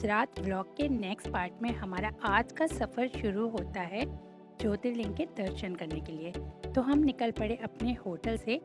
Gujarat vlog के next part में हमारा आज का सफ़र शुरू होता है ज्योतिर्लिंग के दर्शन करने के लिए। तो हम निकल पड़े अपने होटल से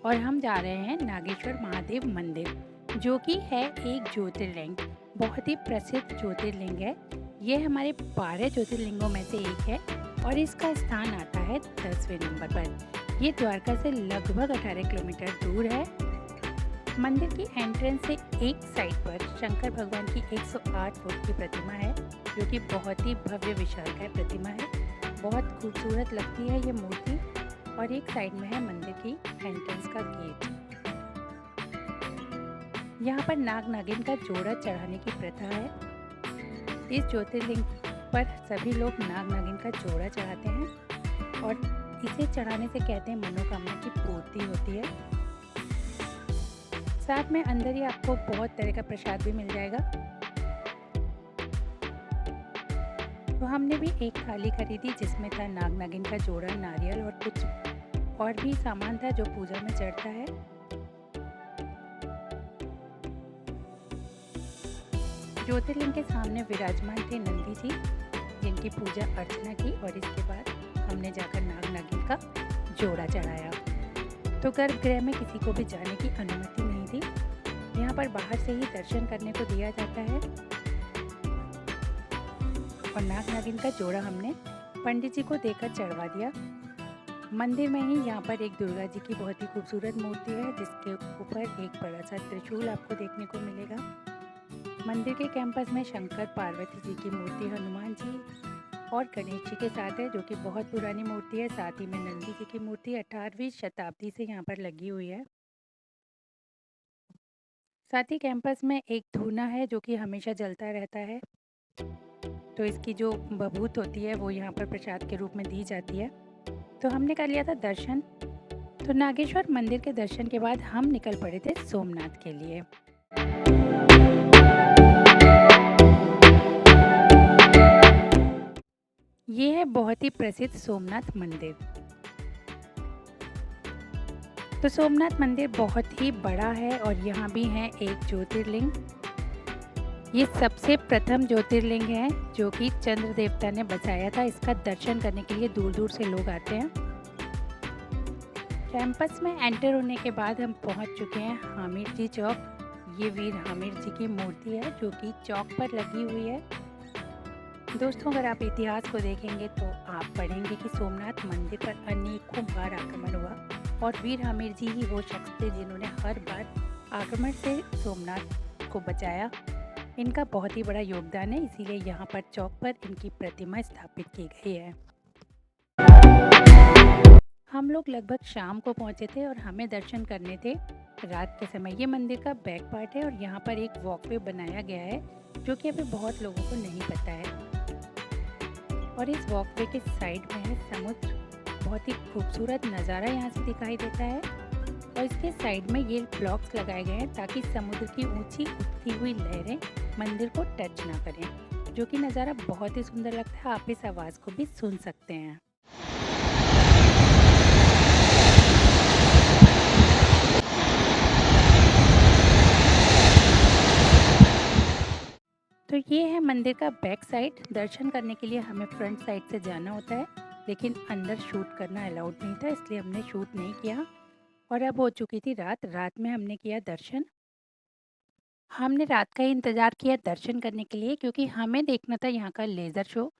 और हम जा रहे हैं नागेश्वर महादेव मंदिर, जो कि है एक ज्योतिर्लिंग, बहुत ही प्रसिद्ध ज्योतिर्लिंग है। ये हमारे 12 ज्योतिर्लिंगों में से एक है और इसका स्थान आता है 10वें नंबर पर। ये द्वारका से लगभग 18 किलोमीटर दूर है। मंदिर की एंट्रेंस से एक साइड पर शंकर भगवान की 108 फुट की प्रतिमा है, जो कि बहुत ही भव्य विशालकाय प्रतिमा है। बहुत खूबसूरत लगती है ये मूर्ति। और एक साइड में है मंदिर की एंट्रेंस का गेट। यहाँ पर नाग नागिन का जोड़ा चढ़ाने की प्रथा है। इस ज्योतिर्लिंग पर सभी लोग नाग नागिन का जोड़ा चढ़ाते हैं और इसे चढ़ाने से कहते हैं मनोकामना की पूर्ति होती है। साथ में अंदर ही आपको बहुत तरह का प्रसाद भी मिल जाएगा। तो हमने भी एक थाली खरीदी जिसमें था नाग नागिन का जोड़ा, नारियल और कुछ और भी सामान था जो पूजा में चढ़ता है। ज्योतिर्लिंग के सामने विराजमान थे नंदी जी, जिनकी पूजा अर्चना की और इसके बाद हमने जाकर नाग नागिन का जोड़ा चढ़ाया। तो गर्भगृह में किसी को भी जाने की अनुमति नहीं थी। यहाँ पर बाहर से ही दर्शन करने को दिया जाता है। और नाग नागिन का जोड़ा हमने पंडित जी को देकर चढ़वा दिया। मंदिर में ही यहाँ पर एक दुर्गा जी की बहुत ही खूबसूरत मूर्ति है, जिसके ऊपर एक बड़ा सा त्रिशूल आपको देखने को मिलेगा। मंदिर के कैंपस में शंकर पार्वती जी की मूर्ति, हनुमान जी और गणेश जी के साथ है, जो कि बहुत पुरानी मूर्ति है। साथ ही में नंदी जी की मूर्ति 18वीं शताब्दी से यहाँ पर लगी हुई है। साथ ही कैंपस में एक धूना है जो कि हमेशा जलता रहता है। तो इसकी जो बभूत होती है वो यहाँ पर प्रसाद के रूप में दी जाती है। तो हमने कर लिया था दर्शन। तो नागेश्वर मंदिर के दर्शन के बाद हम निकल पड़े थे सोमनाथ के लिए। ये है बहुत ही प्रसिद्ध सोमनाथ मंदिर। तो सोमनाथ मंदिर बहुत ही बड़ा है और यहाँ भी है एक ज्योतिर्लिंग। ये सबसे प्रथम ज्योतिर्लिंग है जो कि चंद्र देवता ने बसाया था। इसका दर्शन करने के लिए दूर दूर से लोग आते हैं। कैंपस में एंटर होने के बाद हम पहुँच चुके हैं हामिर जी चौक। ये वीर हामिर जी की मूर्ति है जो कि चौक पर लगी हुई है। दोस्तों, अगर आप इतिहास को देखेंगे तो आप पढ़ेंगे कि सोमनाथ मंदिर पर अनेकों बार आक्रमण हुआ और वीर हामिर जी ही वो शख्स थे जिन्होंने हर बार आक्रमण से सोमनाथ को बचाया। इनका बहुत ही बड़ा योगदान है, इसीलिए यहाँ पर चौक पर इनकी प्रतिमा स्थापित की गई है। हम लोग लगभग शाम को पहुँचे थे और हमें दर्शन करने थे रात के समय। ये मंदिर का बैक पार्ट है और यहाँ पर एक वॉकवे बनाया गया है जो कि अभी बहुत लोगों को नहीं पता है। और इस वॉकवे के साइड में है समुद्र। बहुत ही खूबसूरत नज़ारा यहाँ से दिखाई देता है। और इसके साइड में ये ब्लॉक्स लगाए गए हैं ताकि समुद्र की ऊंची उठती हुई लहरें मंदिर को टच ना करें, जो कि नज़ारा बहुत ही सुंदर लगता है। आप इस आवाज़ को भी सुन सकते हैं। तो ये है मंदिर का बैक साइड। दर्शन करने के लिए हमें फ्रंट साइड से जाना होता है, लेकिन अंदर शूट करना अलाउड नहीं था, इसलिए हमने शूट नहीं किया। और अब हो चुकी थी रात में हमने किया दर्शन। हमने रात का ही इंतज़ार किया दर्शन करने के लिए, क्योंकि हमें देखना था यहाँ का लेज़र शो,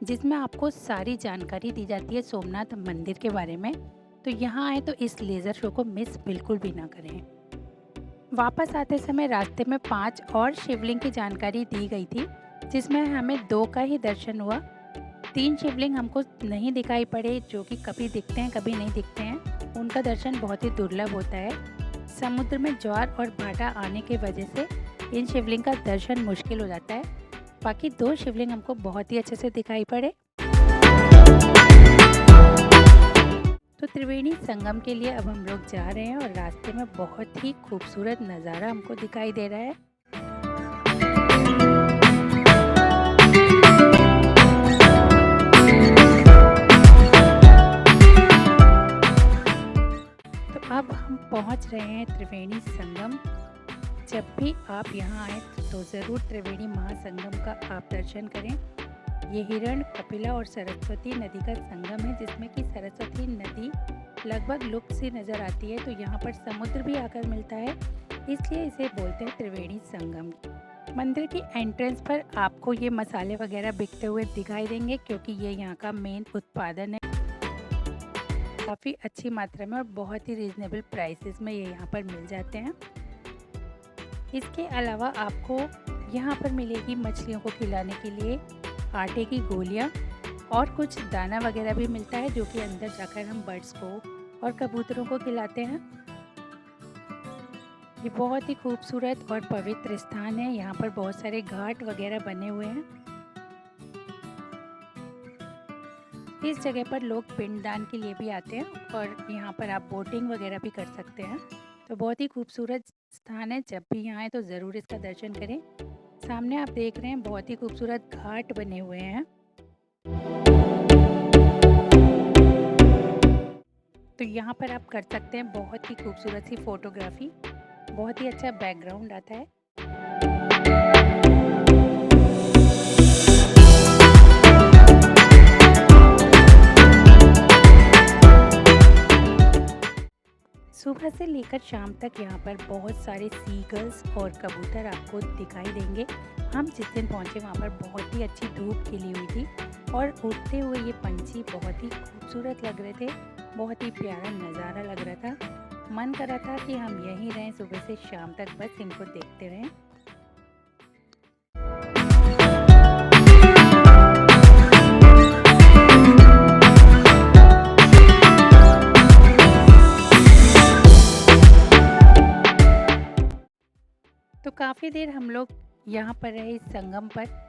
जिसमें आपको सारी जानकारी दी जाती है सोमनाथ मंदिर के बारे में। तो यहाँ आए तो इस लेज़र शो को मिस बिल्कुल भी ना करें। वापस आते समय रास्ते में 5 और शिवलिंग की जानकारी दी गई थी, जिसमें हमें 2 का ही दर्शन हुआ। 3 शिवलिंग हमको नहीं दिखाई पड़े, जो कि कभी दिखते हैं कभी नहीं दिखते हैं। उनका दर्शन बहुत ही दुर्लभ होता है। समुद्र में ज्वार और भाटा आने की वजह से इन शिवलिंग का दर्शन मुश्किल हो जाता है। बाकी 2 शिवलिंग हमको बहुत ही अच्छे से दिखाई पड़े। तो त्रिवेणी संगम के लिए अब हम लोग जा रहे हैं और रास्ते में बहुत ही खूबसूरत नज़ारा हमको दिखाई दे रहा है। तो अब हम पहुंच रहे हैं त्रिवेणी संगम। जब भी आप यहाँ आएँ तो ज़रूर त्रिवेणी महासंगम का आप दर्शन करें। ये हिरण, कपिला और सरस्वती नदी का संगम है, जिसमें कि सरस्वती नदी लगभग लुप्त सी नज़र आती है, तो यहाँ पर समुद्र भी आकर मिलता है, इसलिए इसे बोलते हैं त्रिवेणी संगम। मंदिर की एंट्रेंस पर आपको ये मसाले वगैरह बिकते हुए दिखाई देंगे, क्योंकि ये यहाँ का मेन उत्पादन है। काफ़ी अच्छी मात्रा में और बहुत ही रीज़नेबल प्राइसेस में ये यहाँ पर मिल जाते हैं। इसके अलावा आपको यहाँ पर मिलेगी मछलियों को खिलाने के लिए आटे की गोलियाँ और कुछ दाना वगैरह भी मिलता है, जो कि अंदर जाकर हम बर्ड्स को और कबूतरों को खिलाते हैं। ये बहुत ही खूबसूरत और पवित्र स्थान है। यहाँ पर बहुत सारे घाट वगैरह बने हुए हैं। इस जगह पर लोग पिंडदान के लिए भी आते हैं और यहाँ पर आप बोटिंग वगैरह भी कर सकते हैं। तो बहुत ही खूबसूरत स्थान है, जब भी यहाँ आए तो ज़रूर इसका दर्शन करें। सामने आप देख रहे हैं बहुत ही खूबसूरत घाट बने हुए हैं। तो यहाँ पर आप कर सकते हैं बहुत ही खूबसूरत सी फोटोग्राफी। बहुत ही अच्छा बैकग्राउंड आता है। सुबह से लेकर शाम तक यहाँ पर बहुत सारे सीगल्स और कबूतर आपको दिखाई देंगे। हम जिस दिन पहुँचे वहाँ पर बहुत ही अच्छी धूप खिली हुई थी और उड़ते हुए ये पंछी बहुत ही खूबसूरत लग रहे थे। बहुत ही प्यारा नज़ारा लग रहा था। मन कर रहा था कि हम यहीं रहें सुबह से शाम तक, बस इनको देखते रहें। तो काफ़ी देर हम लोग यहाँ पर रहे इस संगम पर।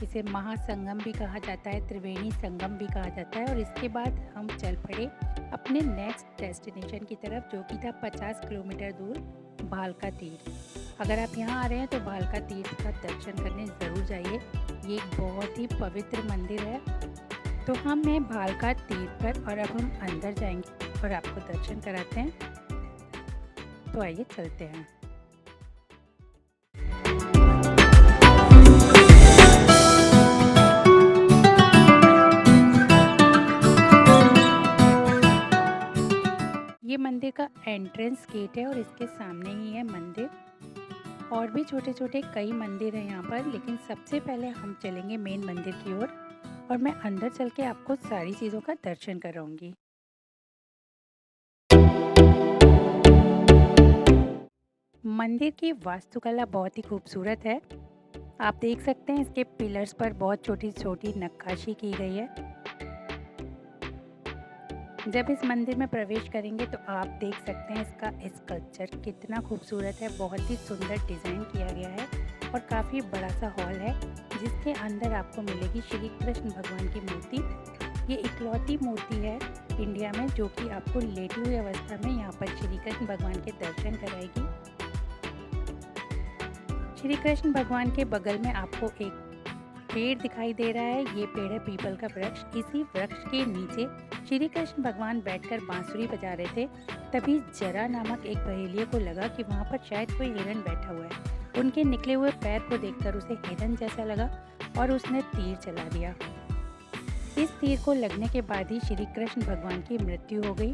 इसे महासंगम भी कहा जाता है, त्रिवेणी संगम भी कहा जाता है। और इसके बाद हम चल पड़े अपने नेक्स्ट डेस्टिनेशन की तरफ, जो कि था 50 किलोमीटर दूर भालका तीर्थ। अगर आप यहाँ आ रहे हैं तो भालका तीर्थ का दर्शन करने ज़रूर जाइए। ये एक बहुत ही पवित्र मंदिर है। तो हम हैं भालका तीर्थ पर और अब हम अंदर जाएंगे और आपको दर्शन कराते हैं। तो आइए चलते हैं। ये मंदिर का एंट्रेंस गेट है और इसके सामने ही है मंदिर। और भी छोटे छोटे कई मंदिर हैं यहाँ पर, लेकिन सबसे पहले हम चलेंगे मेन मंदिर की ओर और मैं अंदर चल के आपको सारी चीज़ों का दर्शन कराऊंगी। मंदिर की वास्तुकला बहुत ही खूबसूरत है। आप देख सकते हैं इसके पिलर्स पर बहुत छोटी छोटी नक्काशी की गई है। जब इस मंदिर में प्रवेश करेंगे तो आप देख सकते हैं इसका स्कल्पचर कितना खूबसूरत है। बहुत ही सुंदर डिज़ाइन किया गया है और काफ़ी बड़ा सा हॉल है, जिसके अंदर आपको मिलेगी श्री कृष्ण भगवान की मूर्ति। ये इकलौती मूर्ति है इंडिया में जो कि आपको लेटी हुई अवस्था में यहाँ पर श्री कृष्ण भगवान के दर्शन कराएगी। श्री कृष्ण भगवान के बगल में आपको एक पेड़ दिखाई दे रहा है। ये पेड़ है पीपल का वृक्ष। इसी वृक्ष के नीचे श्री कृष्ण भगवान बैठकर बांसुरी बजा रहे थे। तभी जरा नामक एक बहेलिये को लगा कि वहाँ पर शायद कोई हिरन बैठा हुआ है। उनके निकले हुए पैर को देखकर उसे हिरन जैसा लगा और उसने तीर चला दिया। इस तीर को लगने के बाद ही श्री कृष्ण भगवान की मृत्यु हो गई।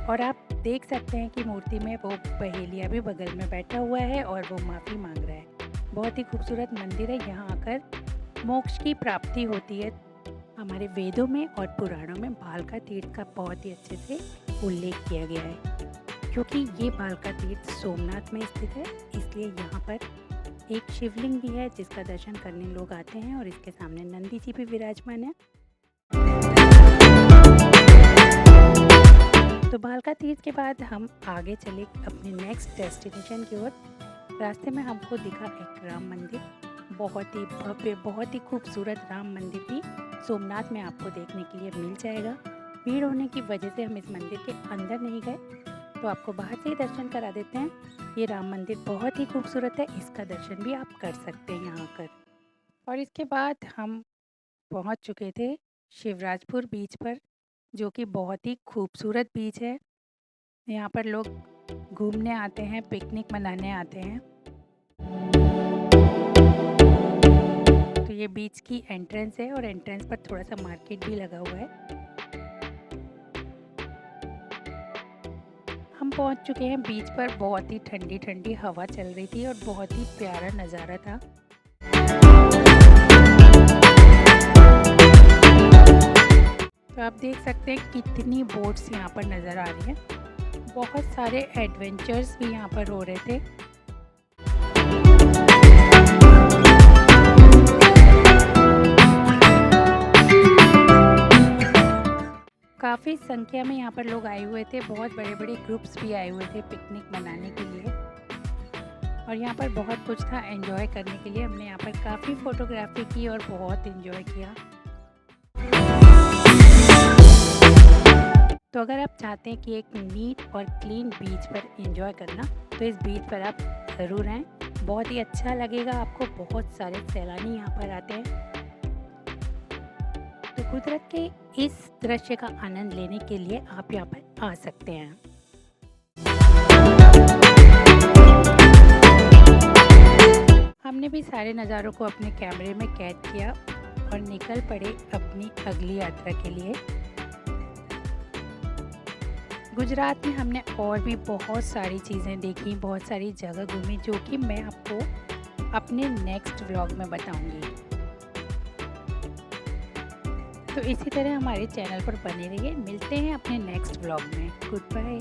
और आप देख सकते हैं कि मूर्ति में वो बहेलिया भी बगल में बैठा हुआ है और वो माफ़ी मांग रहा है। बहुत ही खूबसूरत मंदिर है। यहाँ आकर मोक्ष की प्राप्ति होती है। हमारे वेदों में और पुराणों में भालका तीर्थ का बहुत ही अच्छे से उल्लेख किया गया है। क्योंकि ये भालका तीर्थ सोमनाथ में स्थित है, इसलिए यहाँ पर एक शिवलिंग भी है जिसका दर्शन करने लोग आते हैं और इसके सामने नंदी जी भी विराजमान है। तो भालका तीर्थ के बाद हम आगे चले अपने नेक्स्ट डेस्टिनेशन की ओर। रास्ते में हमको दिखा एक राम मंदिर। बहुत ही भव्य, बहुत ही खूबसूरत राम मंदिर भी सोमनाथ में आपको देखने के लिए मिल जाएगा। भीड़ होने की वजह से हम इस मंदिर के अंदर नहीं गए, तो आपको बाहर से ही दर्शन करा देते हैं। ये राम मंदिर बहुत ही खूबसूरत है, इसका दर्शन भी आप कर सकते हैं यहाँ आकर। और इसके बाद हम पहुँच चुके थे शिवराजपुर बीच पर, जो कि बहुत ही खूबसूरत बीच है। यहाँ पर लोग घूमने आते हैं, पिकनिक मनाने आते हैं। तो ये बीच की एंट्रेंस है और एंट्रेंस पर थोड़ा सा मार्केट भी लगा हुआ है। हम पहुंच चुके हैं बीच पर। बहुत ही ठंडी ठंडी हवा चल रही थी और बहुत ही प्यारा नज़ारा था। तो आप देख सकते हैं कितनी बोट्स यहाँ पर नज़र आ रही हैं। बहुत सारे एडवेंचर्स भी यहाँ पर हो रहे थे। काफ़ी संख्या में यहाँ पर लोग आए हुए थे। बहुत बड़े बड़े ग्रुप्स भी आए हुए थे पिकनिक मनाने के लिए। और यहाँ पर बहुत कुछ था एंजॉय करने के लिए। हमने यहाँ पर काफ़ी फ़ोटोग्राफी की और बहुत एंजॉय किया। तो अगर आप चाहते हैं कि एक नीट और क्लीन बीच पर एंजॉय करना, तो इस बीच पर आप ज़रूर आएँ। बहुत ही अच्छा लगेगा आपको। बहुत सारे सैलानी यहाँ पर आते हैं। तो कुदरत के इस दृश्य का आनंद लेने के लिए आप यहाँ पर आ सकते हैं। हमने भी सारे नज़ारों को अपने कैमरे में कैद किया और निकल पड़े अपनी अगली यात्रा के लिए। गुजरात में हमने और भी बहुत सारी चीज़ें देखी, बहुत सारी जगह घूमी, जो कि मैं आपको अपने नेक्स्ट व्लॉग में बताऊंगी। तो इसी तरह हमारे चैनल पर बने रहिए। मिलते हैं अपने नेक्स्ट व्लॉग में। Good bye.